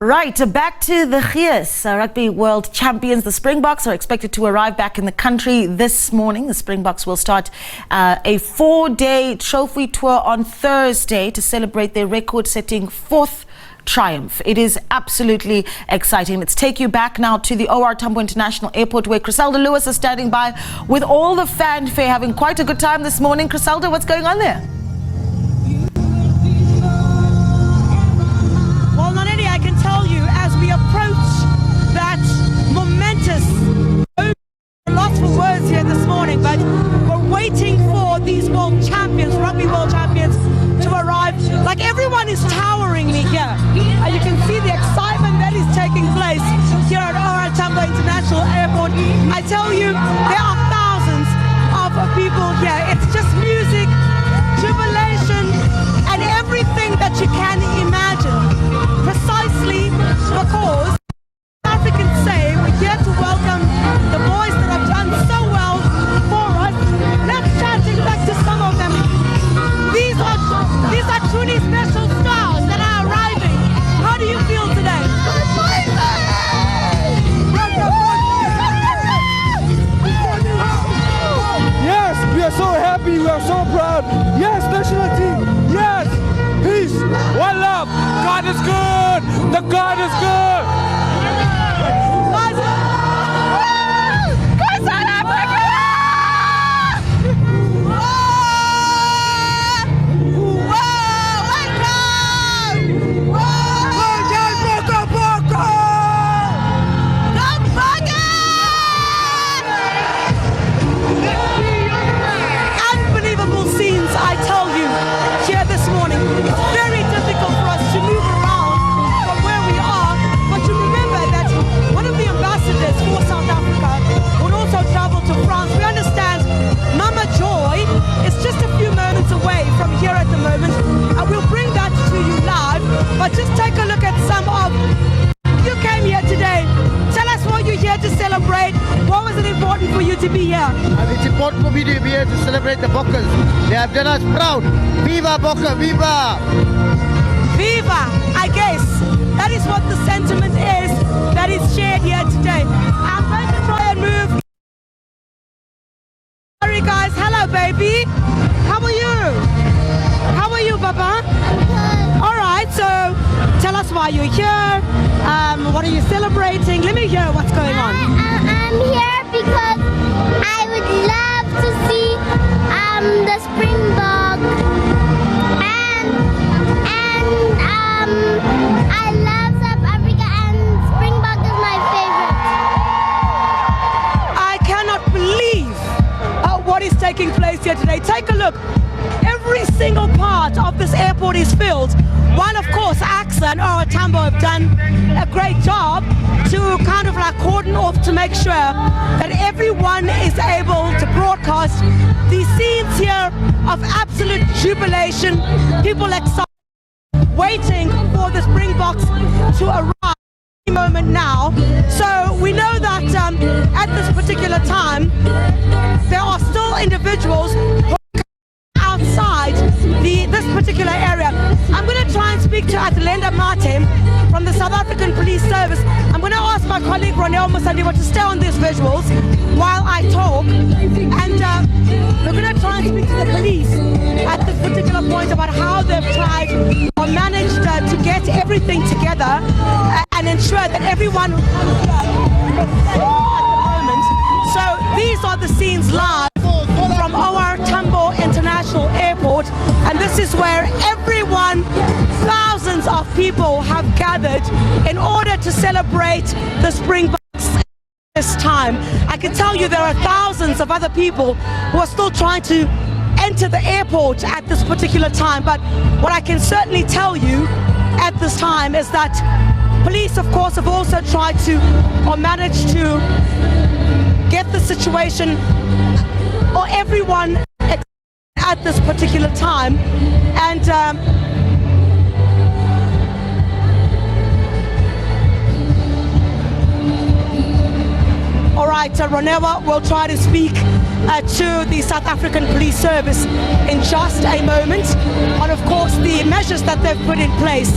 Right, back to the Gees. Rugby World Champions, the Springboks, are expected to arrive back in the country this morning. The Springboks will start a 4-day trophy tour on Thursday to celebrate their record-setting 4th triumph. It is absolutely exciting. Let's take you back now to the OR Tambo International Airport, where Griselda Lewis is standing by with all the fanfare, having quite a good time this morning. Griselda, what's going on there? Well, Nonedi, I can tell you, as we approach that momentous, lost for words here this morning, but we're waiting for these world champions, Rugby World Champions, to arrive. Like, everyone is towering me here. You can see the excitement that is taking place here at OR Tambo International Airport. I tell you, there are thousands of people here. It's just music, jubilation, and everything that you can imagine. Precisely because Africans say we're here to welcome the boys that have done so well for us. Let's chat back to some of them. These are truly special stars that are arriving. How do you feel today? Yes, we are so happy, we are so proud. Yes, national team, yes, peace, one love. God is good, the God is good. Unbelievable scenes, I tell you, here this morning. It's very difficult for us to move around from where we are, but to remember that one of the ambassadors for South Africa would also travel to France. We understand Mama Joy is just a few moments away from here at the moment, and we'll bring that to you live. But just take a look at some of you came here today. Tell us what you're here to celebrate. What was it important for you to be here? It's important for me to be here to celebrate the Bokkers. They have done us proud. Viva Bokker, viva! Viva! I guess that is what the sentiment is that is shared here today. I'm going to try and move. Sorry guys, hello baby. How are you? How are you, Baba? Alright, so tell us why you're here. What are you celebrating? Let me hear what's going on. I'm here because I would love to see the Springbok, and I love South Africa, and Springbok is my favorite. I cannot believe what is taking place here today. Take a look. Every single part of this airport is filled. While of course AXA and OR Tambo have done a great job to kind of like cordon off to make sure that everyone is able to broadcast these scenes here of absolute jubilation. People excited, waiting for the Springboks to arrive any moment now. So we know that at this particular time there are still individuals who outside this particular area. I'm going to try and speak to Athlenda Martin from the South African Police Service. I'm going to ask my colleague Ronel Musandiwa to stay on these visuals while I talk, and we're going to try and speak to the police at this particular point about how they've tried or managed to get everything together and ensure that everyone at the moment. So these are the scenes live from OR Tambo International Airport, and this is where everyone, thousands of people have gathered in order to celebrate the Springboks this time. I can tell you there are thousands of other people who are still trying to enter the airport at this particular time, but what I can certainly tell you at this time is that police of course have also tried to or managed to get the situation or everyone at this particular time, and all right, Ronewa will try to speak to the South African Police Service in just a moment on, of course, the measures that they've put in place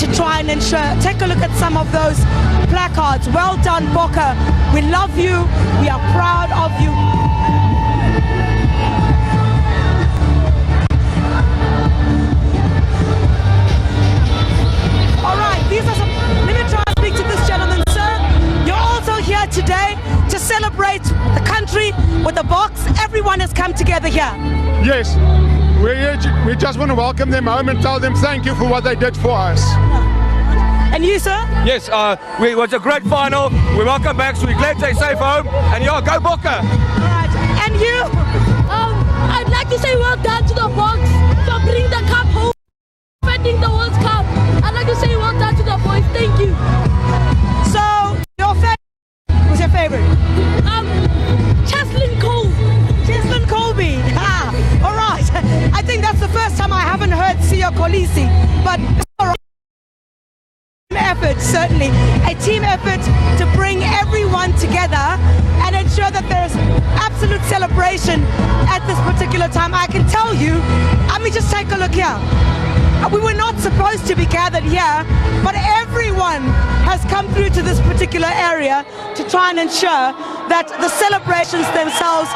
to try and ensure. Take a look at some of those placards. Well done, Bokke. We love you. We are proud of you. All right, these are some. Let me try and speak to this gentleman, sir. You're also here today to celebrate the country with the box. Everyone has come together here. Yes, we're here. We just want to welcome them home and tell them thank you for what they did for us. And you, sir? Yes, it was a great final. We welcome back, so we're glad they're safe home. And yeah, go Bokke! All right. And you? I'd like to say well done to the Boks for bringing the cup home, defending the World Cup. I'd like to say well done to the boys. Thank you. So, your favorite? Who's your favorite? Cheslin Cole. Cheslin Colby. All right. I think that's the first time I haven't heard Sia Kolisi, but effort, certainly a team effort to bring everyone together and ensure that there's absolute celebration at this particular time. I can tell you, I mean, just take a look here. We were not supposed to be gathered here, but everyone has come through to this particular area to try and ensure that the celebrations themselves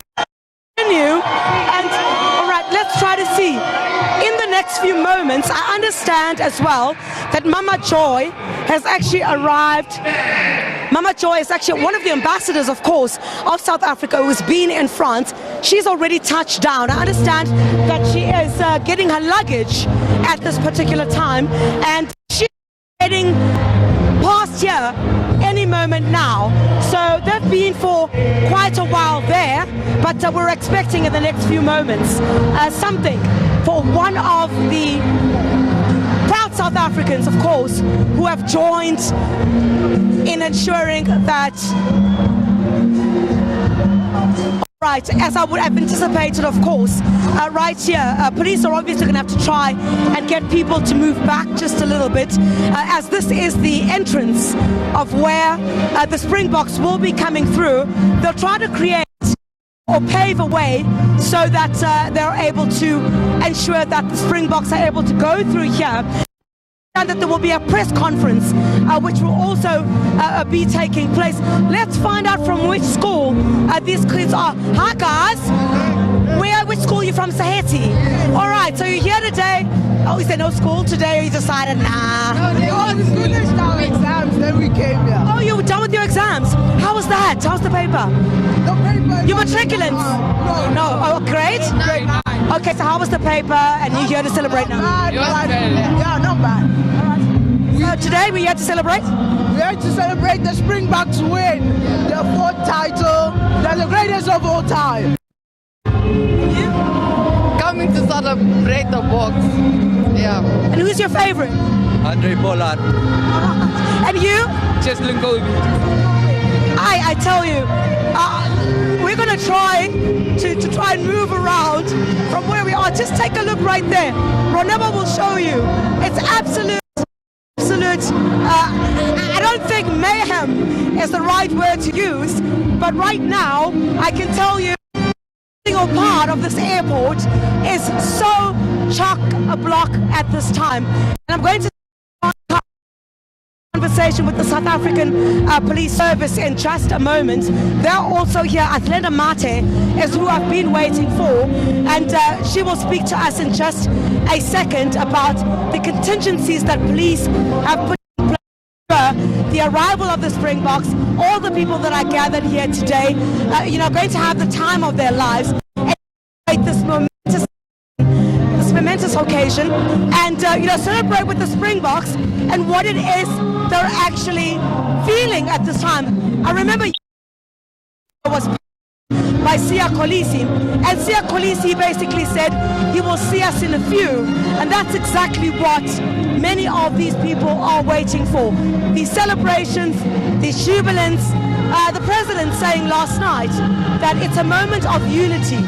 continue. And all right, let's try to see in the next few moments. I understand as well that Mama Joy has actually arrived. Mama Joy is actually one of the ambassadors, of course, of South Africa, who's been in France. She's already touched down. I understand that she is getting her luggage at this particular time, and she's heading past here any moment now. So they've been for quite a while there, but we're expecting in the next few moments something for one of the proud South Africans, of course, who have joined in ensuring that, right, as I would have anticipated, of course, right here, police are obviously going to have to try and get people to move back just a little bit, as this is the entrance of where the Springboks will be coming through. They'll try to create or pave a way so that they're able to ensure that the Springboks are able to go through here. And that there will be a press conference which will also be taking place. Let's find out from which school these kids are. Hi guys, which school are you from? Saheti. All right, so you're here today. Oh, is there no school today, or you decided nah? No, they all finished our exams, then we came here. Oh, you were done with your exams. How was that? How's the paper? The paper. You matriculants? No. Oh, great. Grade 9. Okay, so how was the paper? And you're here to celebrate now? Yeah, not bad. So today we're here to celebrate? We're here to celebrate the Springboks win, the 4th title. They're the greatest of all time. Coming to celebrate the box. Yeah. And who's your favorite? Andre Pollard. And you? Cheslin Colby. I tell you, we're going to try and move around from where we are. Just take a look right there. Roneba will show you. It's absolute. I don't think mayhem is the right word to use, but right now I can tell you every single part of this airport is so chock-a-block at this time. And I'm going to conversation with the South African Police Service in just a moment. They're also here. Athleta Mate is who I've been waiting for, and she will speak to us in just a second about the contingencies that police have put in place for the arrival of the Springboks. All the people that are gathered here today, going to have the time of their lives and this momentous occasion, and celebrate with the Springboks and what it is they're actually feeling at this time. I remember was by Sia Kolisi, and Sia Kolisi basically said he will see us in a few, and that's exactly what many of these people are waiting for. These celebrations, these jubilance, the president saying last night that it's a moment of unity.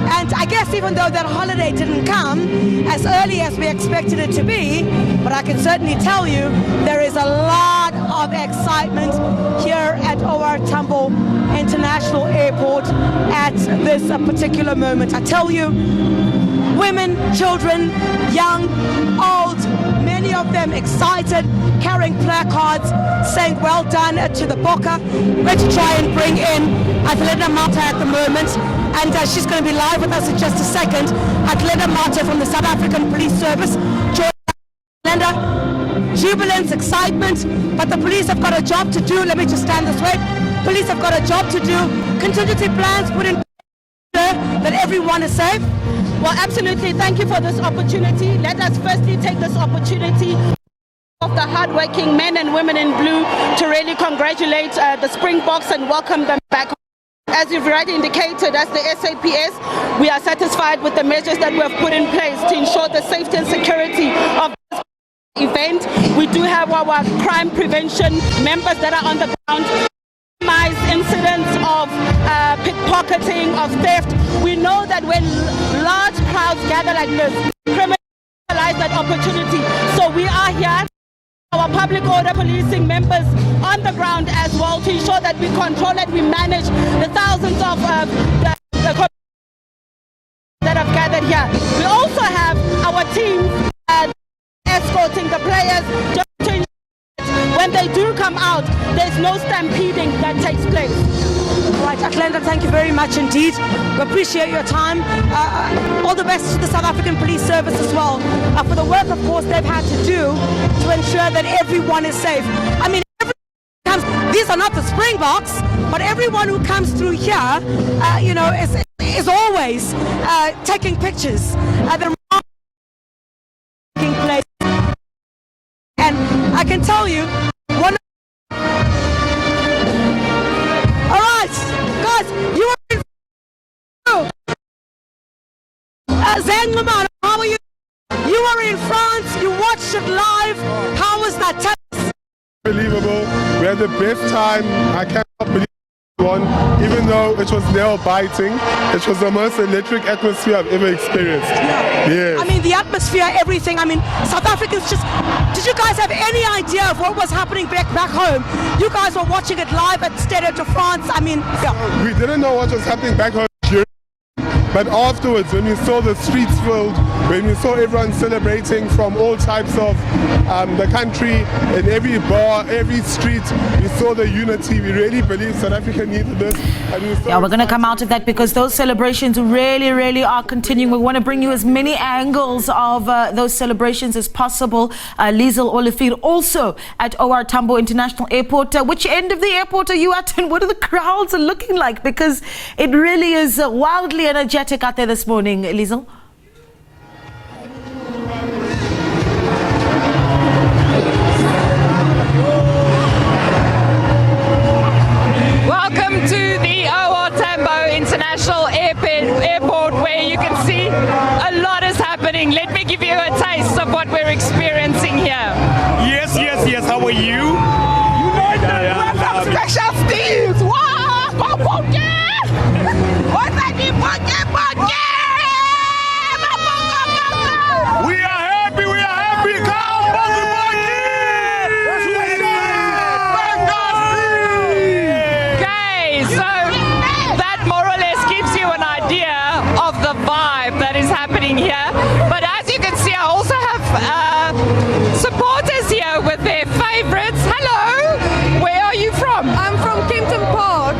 And I guess even though that holiday didn't come as early as we expected it to be, but I can certainly tell you there is a lot of excitement here at OR OR Tambo International Airport at this particular moment. I tell you, women, children, young, old, many of them excited, carrying placards saying well done to the Bokke. We're going to try and bring in Atleta Mata at the moment, and she's going to be live with us in just a second. Atleta Mata from the South African Police Service. Jubilance, excitement, but the police have got a job to do. Let me just stand this way. Police have got a job to do. Contingency plans put in place that everyone is safe. Well, absolutely. Thank you for this opportunity. Let us firstly take this opportunity of the hardworking men and women in blue to really congratulate the Springboks and welcome them back. As you've already indicated, as the SAPS, we are satisfied with the measures that we have put in place to ensure the safety and security of this event. We do have our crime prevention members that are on the ground. Minimize incidents of pickpocketing, of theft. We know that when large crowds gather like this, criminals utilize that opportunity. So we are here, our public order policing members on the ground as well, to ensure that we control and we manage the thousands of the that have gathered here. We also have our team escorting the players just to ensure that when they do come out, there's no stampeding that takes place. Right, Atlanta, thank you very much indeed. We appreciate your time. All the best to the South African Police Service as well for the work, of course, they've had to do to ensure that everyone is safe. I mean, these are not the Springboks, but everyone who comes through here, you know, is always taking pictures. Taking place. And I can tell you, guys, you were in how are you? You were in France, you watched it live. How was that? Unbelievable. We had the best time. I cannot believe we won, even though it was nail biting. It was the most electric atmosphere I've ever experienced. Yes. I mean, the atmosphere, everything. I mean, South Africans just... Did you guys have any idea of what was happening back home? You guys were watching it live at Stade de France. I mean, yeah. We didn't know what was happening back home. But afterwards, when we saw the streets filled, when we saw everyone celebrating from all types of the country, in every bar, every street, we saw the unity. We really believe South Africa needed this. And yeah, we're going to come out of that because those celebrations really, really are continuing. We want to bring you as many angles of those celebrations as possible. Liesl Olivier also at OR Tambo International Airport. Which end of the airport are you at, and what are the crowds looking like? Because it really is wildly energetic out there this morning, Liesl. Welcome to the OR Tambo International Airport, where you can see a lot is happening. Let me give you a taste of what we're experiencing here. Yes. How are you? Special Steves! Wow! We are happy! Okay, so that more or less gives you an idea of the vibe that is happening here. But as you can see, I also have supporters here with their favorites. Hello! Where are you from? I'm from Kempton Park.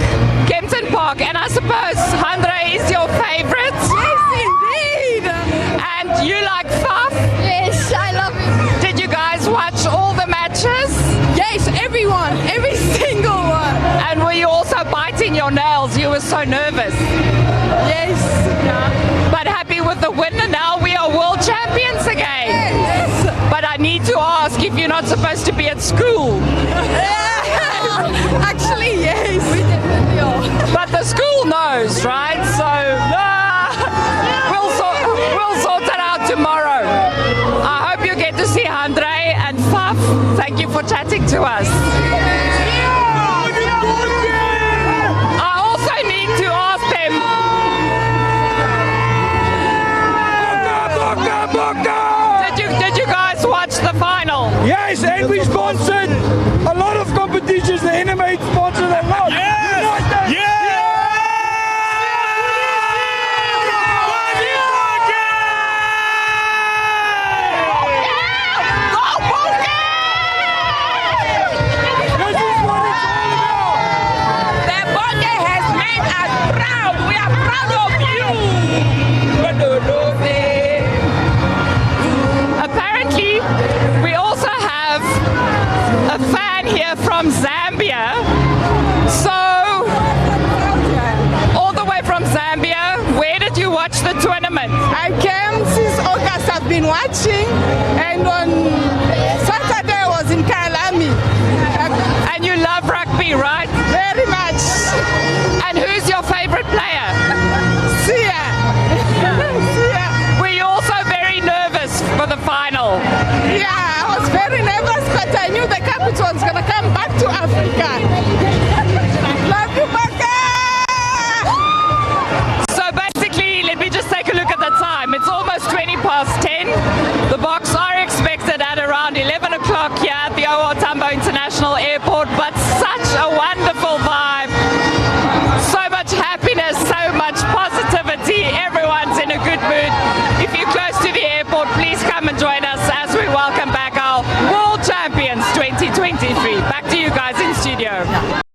Kempton Park, and I suppose Andre is your favorite? Yes, indeed. And you like Faf? Yes, I love it. Did you guys watch all the matches? Yes, everyone, every single one. And were you also biting your nails? You were so nervous. Yes. But happy with the win, and now we are world champions again. Yes. But I need to ask if you're not supposed to be at school. Actually, yes. We definitely are. But the school knows, right? So we'll sort that out tomorrow. I hope you get to see Andre and Faf. Thank you for chatting to us. I also need to ask them. Did you guys watch the final? Yes, and we sponsored a lot of competitions. The NMA sponsored a lot. Yeah. fan here from Zambia. So, all the way from Zambia, where did you watch the tournament? I came since August. I've been watching, and on Saturday I was in Kalami. And you love rugby, right? Very much. And who's your favorite player? Sia. Sia. Were you also very nervous for the final? Yeah, I was very nervous, but I knew the capital was going to come back to Africa. Love you, Baka! So basically, let me just take a look at the time. It's almost 20 past 10. The Boks are expected at around 11 o'clock here at the O.R. Tambo International Airport, but such a wonderful vibe. So much happiness, so much positivity. Everyone's in a good mood. If you're close to the airport, please come and join us as we welcome back our World Champions 2023. Back to you guys in studio.